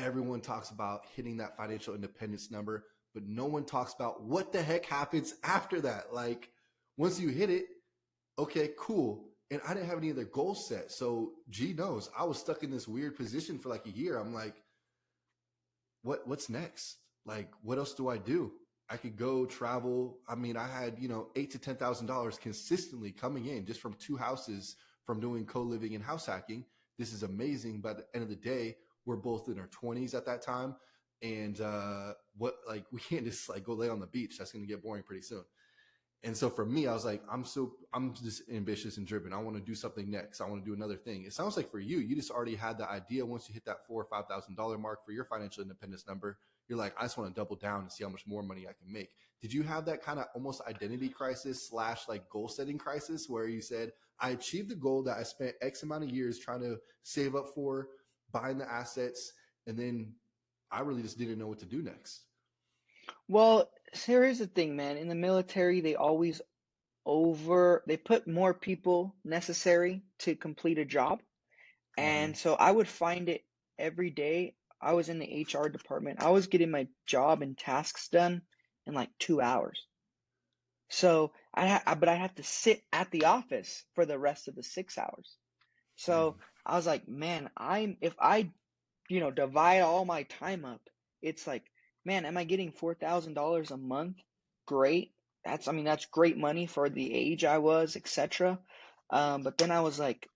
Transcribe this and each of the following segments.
everyone talks about hitting that financial independence number, but no one talks about what the heck happens after that. Like once you hit it, okay, cool. And I didn't have any other goals set. So G knows I was stuck in this weird position for like a year. I'm like, what's next? Like, what else do I do? I could go travel. I mean, I had, $8,000 to $10,000 consistently coming in just from 2 houses from doing co-living and house hacking. This is amazing. But at the end of the day, we're both in our 20s at that time. And we can't just like go lay on the beach. That's going to get boring pretty soon. And so for me, I was like, I'm just ambitious and driven. I want to do something next. I want to do another thing. It sounds like for you, you just already had the idea. Once you hit that $4,000 or $5,000 mark for your financial independence number, you're like, I just want to double down and see how much more money I can make. Did you have that kind of almost identity crisis / like goal setting crisis where you said, I achieved the goal that I spent X amount of years trying to save up for, buying the assets, and then I really just didn't know what to do next? Well, here's the thing, man. In the military, they put more people necessary to complete a job. And so I would find it every day. I was in the HR department. I was getting my job and tasks done in like 2 hours. So but I had to sit at the office for the rest of the 6 hours. So I was like, man, if I divide all my time up, it's like, man, am I getting $4,000 a month? Great. That's great money for the age I was, etc. But then I was like,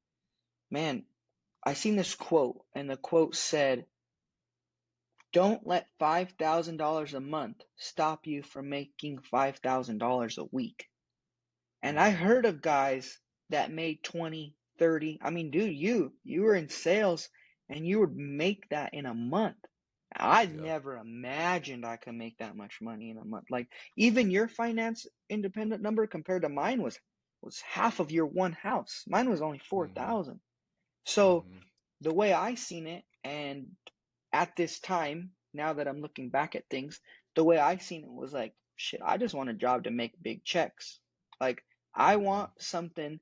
man, I seen this quote, and the quote said, don't let $5,000 a month stop you from making $5,000 a week. And I heard of guys that made 20, 30. I mean, dude, you were in sales and you would make that in a month. I never imagined I could make that much money in a month. Like even your finance independent number compared to mine was half of your one house. Mine was only 4,000. So the way I seen it, and at this time, now that I'm looking back at things, the way I seen it was like, shit, I just want a job to make big checks. Like I want something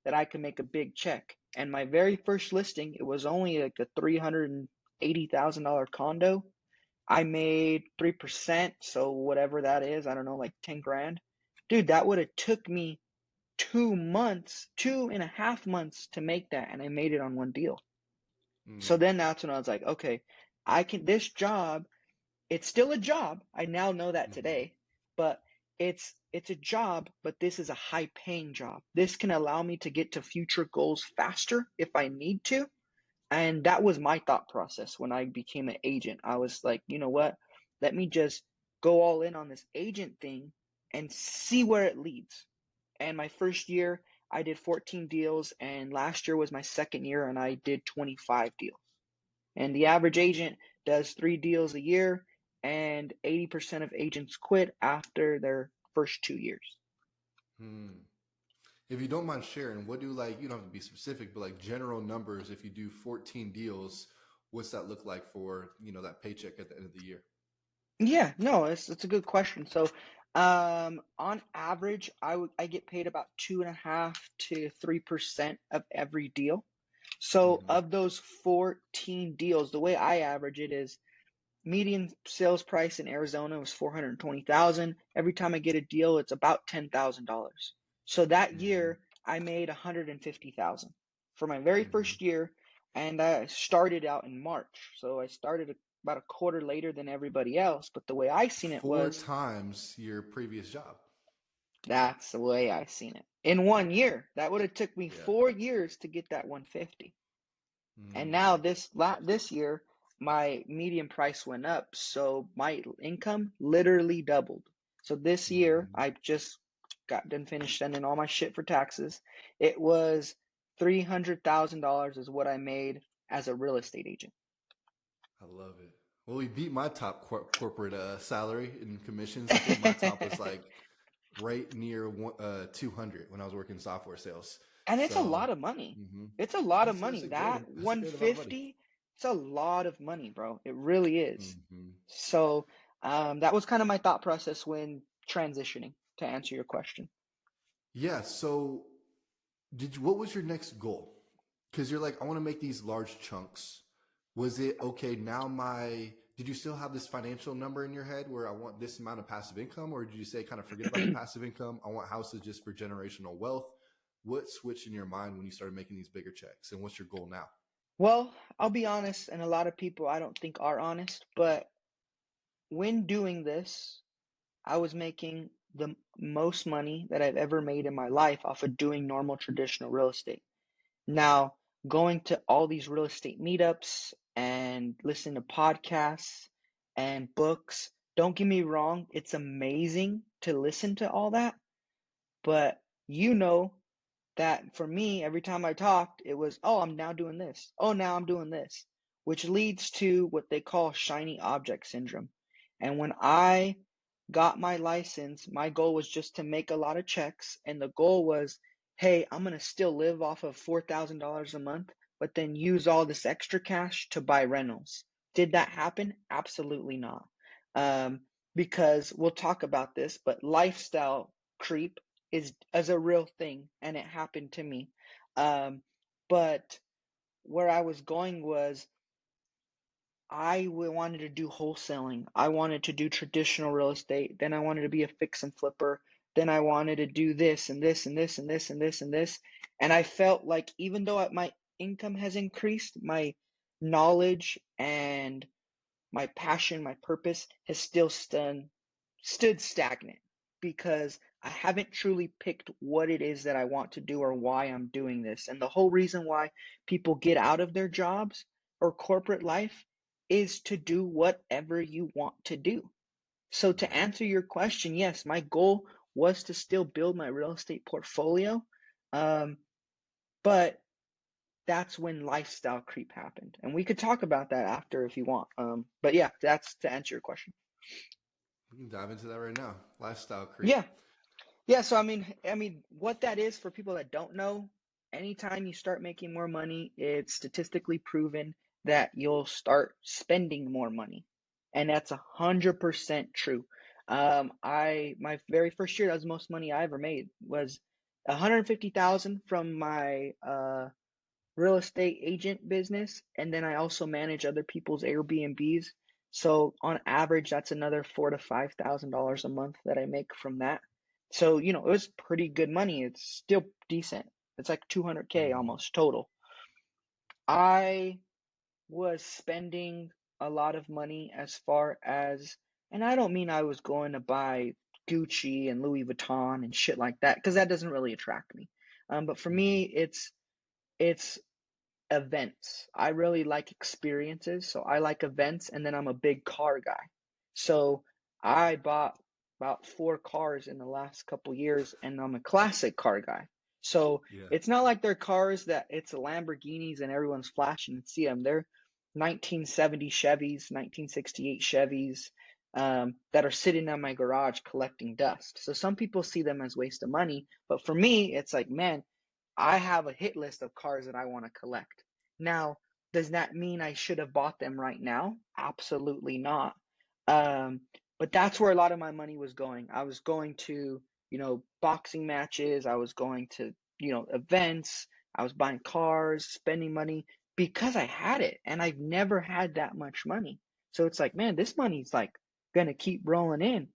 that I can make a big check. And my very first listing, it was only like a $380,000 condo. I made 3%, so whatever that is, I don't know, like 10 grand. Dude, that would have took me 2.5 months to make that, and I made it on one deal. So then that's when I was like, okay, this job, it's still a job. I now know that today, but it's a job, but this is a high paying job. This can allow me to get to future goals faster if I need to. And that was my thought process when I became an agent. I was like, you know what? Let me just go all in on this agent thing and see where it leads. And my first year, I did 14 deals, and last year was my second year, and I did 25 deals. And the average agent does 3 deals a year, and 80% of agents quit after their first 2 years. If you don't mind sharing, what do you don't have to be specific, but like general numbers, if you do 14 deals, what's that look like for, that paycheck at the end of the year? Yeah, no, it's a good question. So, on average, I get paid about 2.5 to 3% of every deal. So of those 14 deals, the way I average it is median sales price in Arizona was $420,000. Every time I get a deal, it's about $10,000. So that year I made $150,000 for my very first year, and I started out in March. So I started about a quarter later than everybody else. But the way I seen it was 4 times your previous job. that's the way I seen it. In 1 year, that would have took me 4 years to get that 150. And now this year, my median price went up, so my income literally doubled. So this year, I just got done finished sending all my shit for taxes. It was $300,000 is what I made as a real estate agent. I love it. Well, we beat my top corporate salary in commissions. I think my top was like right near 200 when I was working software sales. And it's a lot of money. It's a lot of money. That 150, it's a lot of money, bro. It really is. So that was kind of my thought process when transitioning, to answer your question. Yeah. So what was your next goal? Because you're like, I want to make these large chunks. Was it okay? Did you still have this financial number in your head where I want this amount of passive income, or did you say kind of forget about the passive income? I want houses just for generational wealth. What switched in your mind when you started making these bigger checks, and what's your goal now? Well, I'll be honest, and a lot of people I don't think are honest, but when doing this, I was making the most money that I've ever made in my life off of doing normal traditional real estate. Now, going to all these real estate meetups and listening to podcasts and books, don't get me wrong, it's amazing to listen to all that, but you know that for me, every time I talked, it was, oh, I'm now doing this. Oh, now I'm doing this, which leads to what they call shiny object syndrome. And when I got my license, my goal was just to make a lot of checks. And the goal was, hey, I'm going to still live off of $4,000 a month, but then use all this extra cash to buy rentals. Did that happen? Absolutely not. Um, because we'll talk about this, but lifestyle creep is a real thing, and it happened to me. Um, but where I was going was wanted to do wholesaling. I wanted to do traditional real estate. Then I wanted to be a fix and flipper. Then I wanted to do this and this and this and this and this and this. And I felt like even though my income has increased, my knowledge and my passion, my purpose has still stood stagnant because I haven't truly picked what it is that I want to do or why I'm doing this. And the whole reason why people get out of their jobs or corporate life is to do whatever you want to do. So to Mm-hmm. answer your question, yes, my goal was to still build my real estate portfolio. Um, but that's when lifestyle creep happened. And we could talk about that after if you want. But yeah, that's to answer your question. We can dive into that right now. Lifestyle creep. Yeah. Yeah, so I mean, what that is for people that don't know, anytime you start making more money, it's statistically proven that you'll start spending more money, and that's 100% true. My very first year, that was the most money I ever made, was 150,000 from my real estate agent business, and then I also manage other people's Airbnbs. So on average, that's another $4,000 to $5,000 a month that I make from that. So, it was pretty good money. It's still decent. It's like 200K Mm-hmm. almost total. I was spending a lot of money as far as, and I don't mean I was going to buy Gucci and Louis Vuitton and shit like that, because that doesn't really attract me. But for Mm-hmm. me, it's events. I really like experiences, so I like events, and then I'm a big car guy. So I bought about 4 cars in the last couple years, and I'm a classic car guy. So Yeah. it's not like they're cars that it's Lamborghinis and everyone's flashing and see them. They're 1970 Chevys, 1968 Chevys, that are sitting in my garage collecting dust. So some people see them as waste of money, but for me, it's like, man, I have a hit list of cars that I want to collect. Now, does that mean I should have bought them right now? Absolutely not. Um, but that's where a lot of my money was going. I was going to, boxing matches. I was going to, events. I was buying cars, spending money because I had it, and I've never had that much money. So it's like, man, this money's like gonna keep rolling in.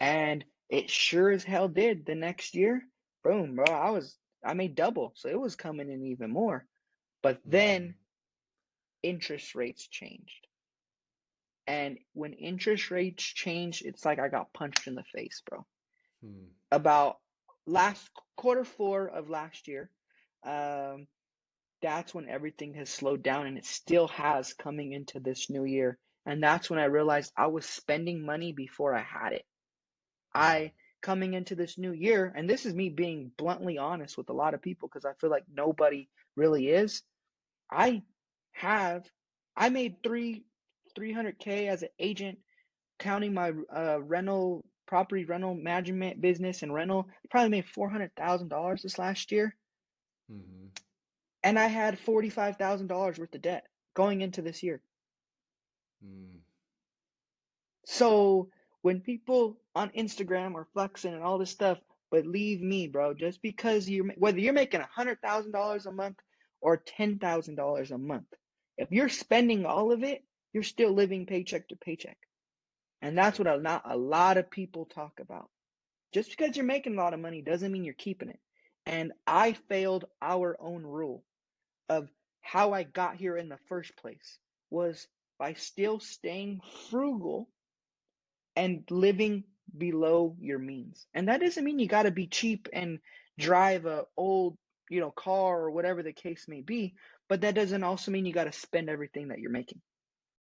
And it sure as hell did the next year. Boom, bro. I made double. So it was coming in even more. But Mm-hmm. then interest rates changed. And when interest rates changed, it's like I got punched in the face, bro. Hmm. About last quarter 4 of last year, um, that's when everything has slowed down, and it still has coming into this new year. And that's when I realized I was spending money before I had it. Hmm. I coming into this new year, and this is me being bluntly honest with a lot of people because I feel like nobody really is. I have I made 300K as an agent, counting my rental property rental management business and rental. Probably made $400,000 this last year, Mm-hmm. and I had $45,000 worth of debt going into this year. Mm. So when people on Instagram are flexing and all this stuff, believe me, bro, just because whether you're making $100,000 a month or $10,000 a month, If you're spending all of it, you're still living paycheck to paycheck. And that's what not a lot of people talk about. Just because you're making a lot of money doesn't mean you're keeping it. And I failed our own rule of how I got here in the first place was by still staying frugal and living below your means. And that doesn't mean you got to be cheap and drive a old, car or whatever the case may be, but that doesn't also mean you got to spend everything that you're making.